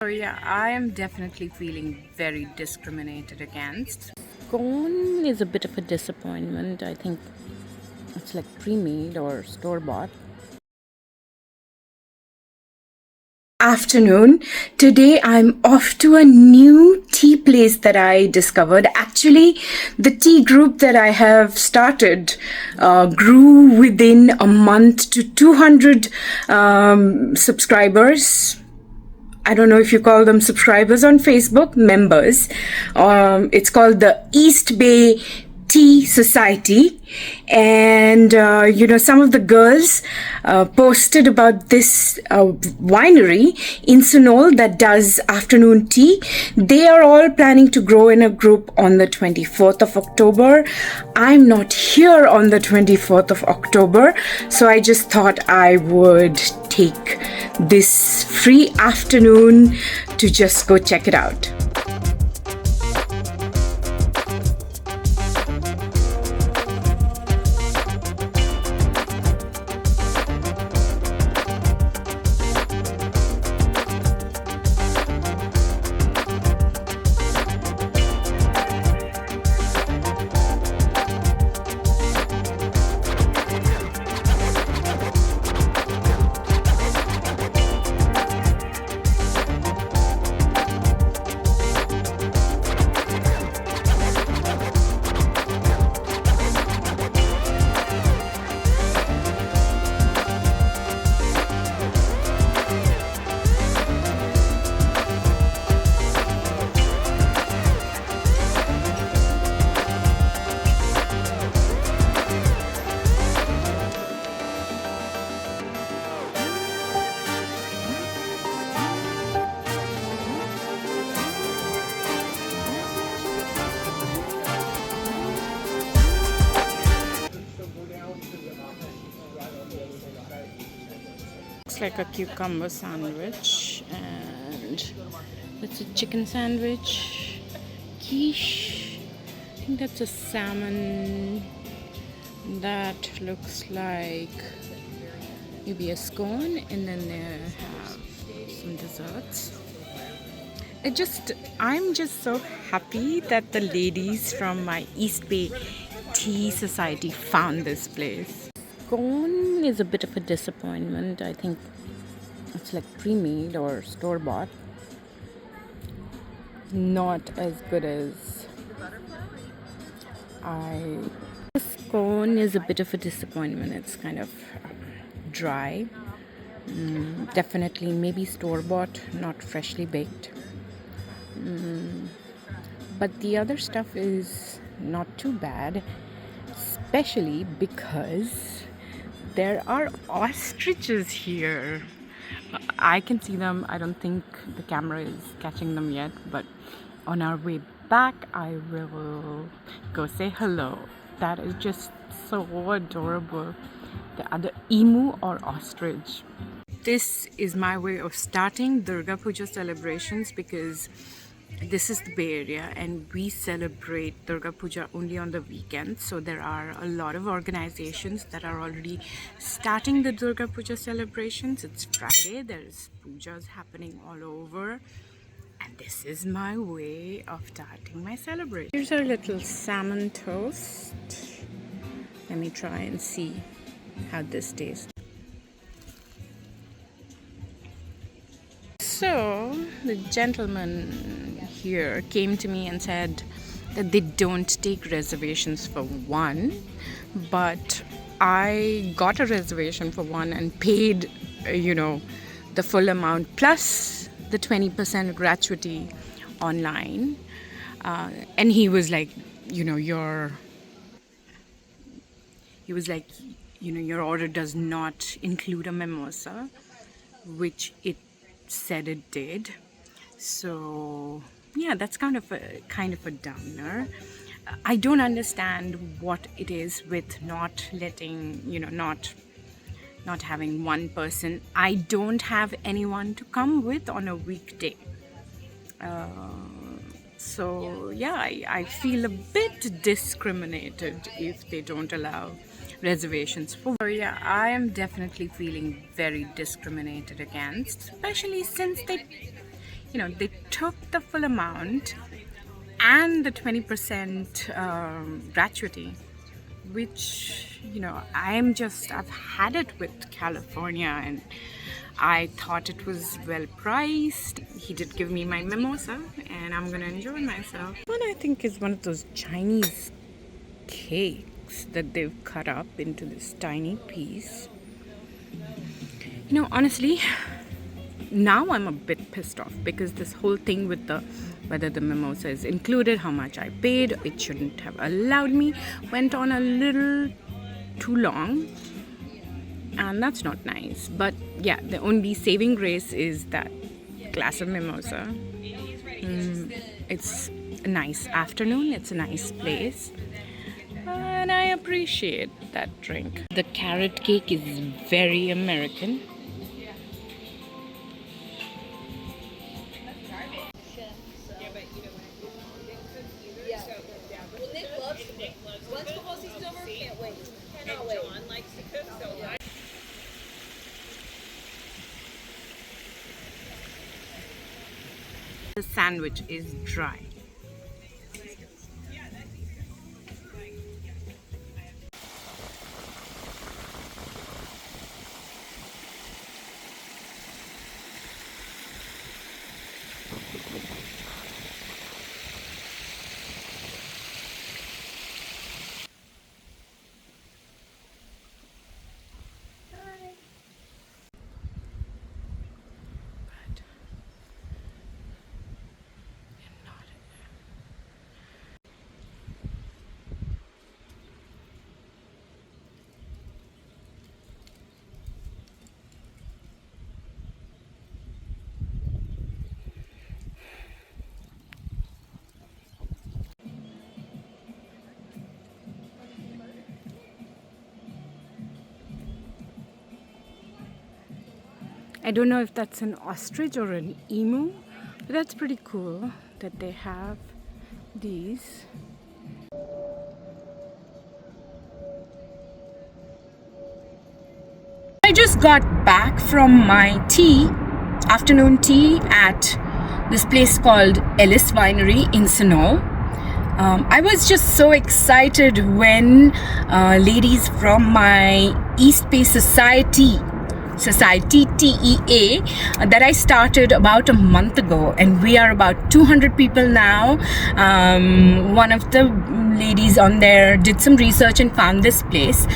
yeah, I am definitely feeling very discriminated against. Scone is a bit of a disappointment. I think it's like pre-made or store-bought. Afternoon. Today I'm off to a new tea place that I discovered. Actually, the tea group that I have started grew within a month to 200 subscribers. I don't know if you call them subscribers on Facebook, members. It's called the East Bay Tea Society, and some of the girls posted about this winery in Sunol that does afternoon tea. They are all planning to grow in a group on the 24th of October. I'm not here on the 24th of October, so I just thought I would take this free afternoon to just go check it out. Looks like a cucumber sandwich, and that's a chicken sandwich. Quiche. I think that's a salmon. That looks like maybe a scone, and then they have some desserts. I'm just so happy that the ladies from my East Bay Tea Society found this place. Scone is a bit of a disappointment. I think it's like pre-made or store-bought. Not as good as The scone is a bit of a disappointment. It's kind of dry. Definitely maybe store-bought, not freshly baked. But the other stuff is not too bad, especially because there are ostriches here. I can see them. I don't think the camera is catching them yet, but on our way back, I will go say hello. That is just so adorable. The other emu or ostrich. This is my way of starting Durga Puja celebrations because this is the Bay Area and we celebrate Durga Puja only on the weekends. So there are a lot of organizations that are already starting the Durga Puja celebrations. It's Friday, there's pujas happening all over. And this is my way of starting my celebration. Here's our little salmon toast. Let me try and see how this tastes. So the gentleman here came to me and said that they don't take reservations for one, but I got a reservation for one and paid, the full amount plus the 20% gratuity online. And he was like, your order does not include a mimosa, which it said it did. So yeah, that's kind of a downer. I don't understand what it is with not letting, not having one person. I don't have anyone to come with on a weekday. So yeah, I feel a bit discriminated if they don't allow reservations for. So yeah, I am definitely feeling very discriminated against, especially since they they took the full amount and the 20% gratuity, which I've had it with California, and I thought it was well priced. He did give me my mimosa, and I'm gonna enjoy myself. One I think is one of those Chinese cakes that they've cut up into this tiny piece. Honestly, now I'm a bit pissed off because this whole thing with whether the mimosa is included, how much I paid, it shouldn't have allowed me, went on a little too long, and that's not nice. But yeah, the only saving grace is that glass of mimosa. It's a nice afternoon, it's a nice place, and I appreciate that drink. The carrot cake is very American. The sandwich is dry. I don't know if that's an ostrich or an emu, but that's pretty cool that they have these. I just got back from my afternoon tea at this place called Elliston Winery in Sunol. I was just so excited when ladies from my East Bay Society TEA that I started about a month ago, and we are about 200 people now. One of the ladies on there did some research and found this place.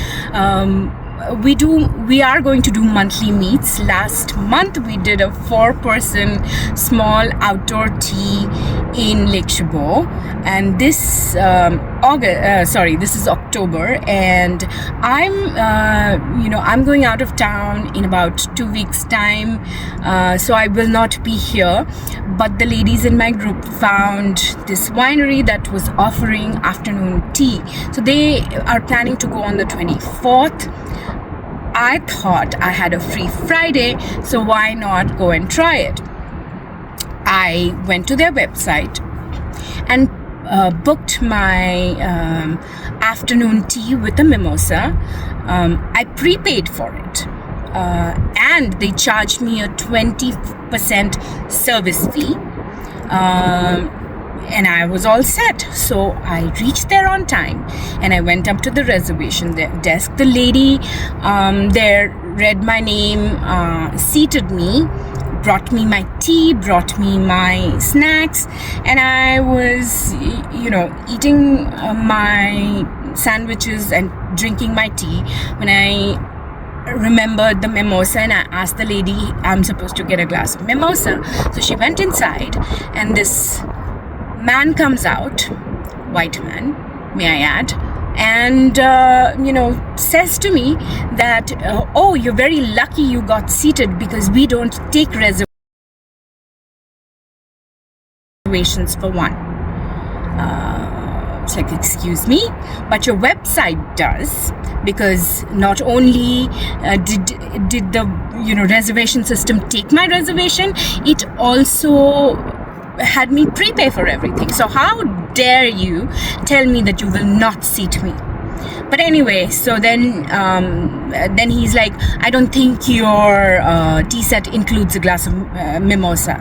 We are going to do monthly meets. Last month we did a 4-person small outdoor tea in Lake Chabot, and this this is October, and I'm going out of town in about 2 weeks time, so I will not be here. But the ladies in my group found this winery that was offering afternoon tea, so they are planning to go on the 24th. I thought I had a free Friday, so why not go and try it? I went to their website and booked my afternoon tea with a mimosa. I prepaid for it, and they charged me a 20% service fee. And I was all set, so I reached there on time, and I went up to the reservation desk. The lady there read my name, seated me, brought me my tea, brought me my snacks, and I was eating my sandwiches and drinking my tea when I remembered the mimosa, and I asked the lady, I'm supposed to get a glass of mimosa. So she went inside, and this man comes out, white man, may I add, and says to me that oh, you're very lucky you got seated because we don't take reservations for one. It's like, excuse me, but your website does, because not only did the reservation system take my reservation, it also had me prepay for everything. So how dare you tell me that you will not seat me? But anyway, so then he's like, I don't think your tea set includes a glass of mimosa.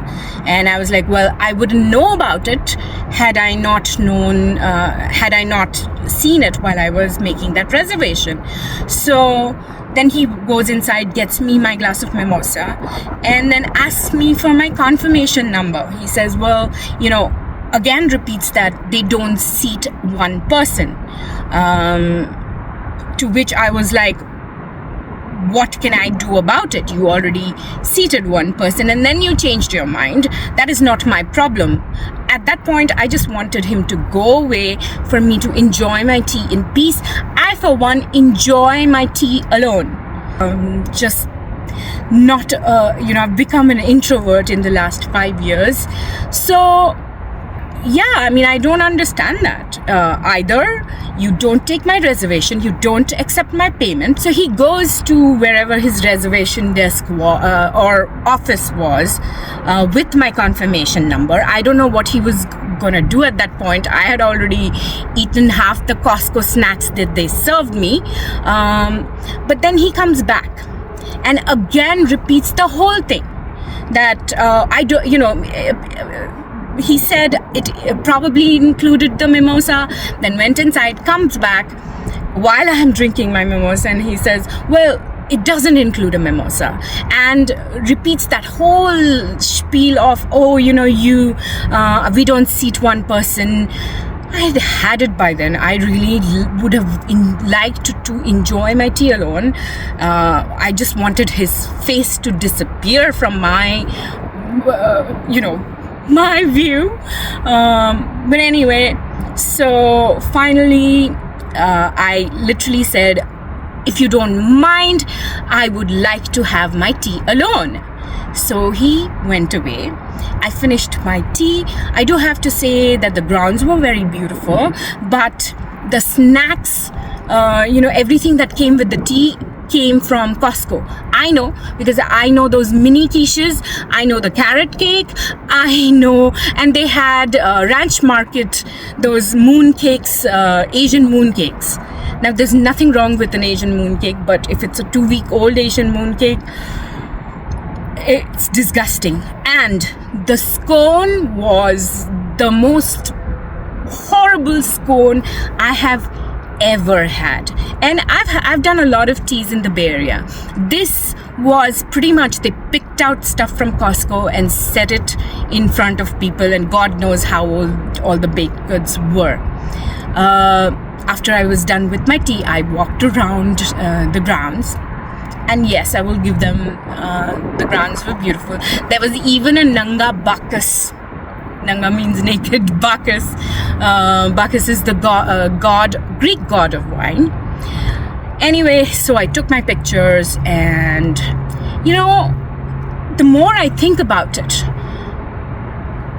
And I was like, well, I wouldn't know about it had I not seen it while I was making that reservation. So then he goes inside, gets me my glass of mimosa, and then asks me for my confirmation number. He says, well, again repeats that they don't seat one person. To which I was like, what can I do about it? You already seated one person and then you changed your mind. That is not my problem. At that point, I just wanted him to go away for me to enjoy my tea in peace. I, for one, enjoy my tea alone. Just not, I've become an introvert in the last 5 years. So, yeah, I mean, I don't understand that. Either you don't take my reservation, you don't accept my payment. So he goes to wherever his reservation desk or office was with my confirmation number. I don't know what he was going to do at that point. I had already eaten half the Costco snacks that they served me. But then he comes back and again repeats the whole thing. That he said it probably included the mimosa, then went inside, comes back while I am drinking my mimosa, and he says, well, it doesn't include a mimosa, and repeats that whole spiel of, we don't seat one person. I had it by then. I really would have liked to enjoy my tea alone. I just wanted his face to disappear from my, my view. But anyway, so finally I literally said, if you don't mind, I would like to have my tea alone. So he went away. I finished my tea. I do have to say that the grounds were very beautiful, but the snacks, everything that came with the tea came from Costco. I know, because I know those mini quiches, I know the carrot cake, I know, and they had Ranch Market, those moon cakes, Asian moon cakes. Now there's nothing wrong with an Asian moon cake, but if it's a 2-week-old Asian moon cake, it's disgusting. And the scone was the most horrible scone I have ever had. And I've done a lot of teas in the Bay Area. This was pretty much, they picked out stuff from Costco and set it in front of people, and God knows how old all the baked goods were. After I was done with my tea, I walked around the grounds, and yes, I will give them, the grounds were beautiful. There was even a Nanga Bacchus. Nanga means naked. Bacchus. Bacchus is the Greek god of wine. Anyway, so I took my pictures, and the more I think about it,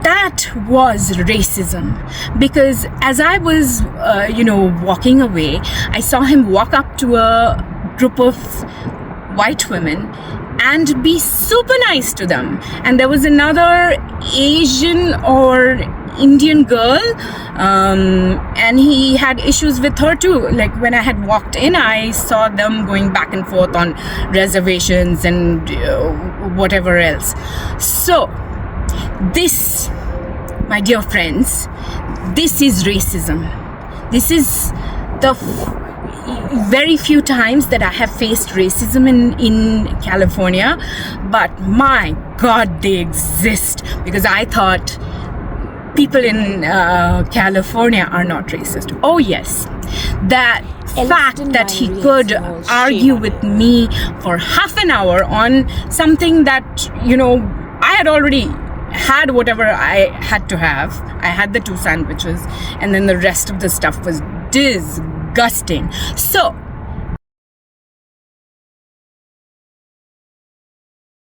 that was racism. Because as I was, walking away, I saw him walk up to a group of white women and be super nice to them. And there was another Asian or Indian girl, and he had issues with her too. Like when I had walked in, I saw them going back and forth on reservations and whatever else. So this, my dear friends, this is racism. This is the very few times that I have faced racism in California, but my God, they exist, because I thought people in California are not racist. Oh yes, that fact that he could argue with me for half an hour on something that, I had already had whatever I had to have. I had the 2 sandwiches, and then the rest of the stuff was disgusting. So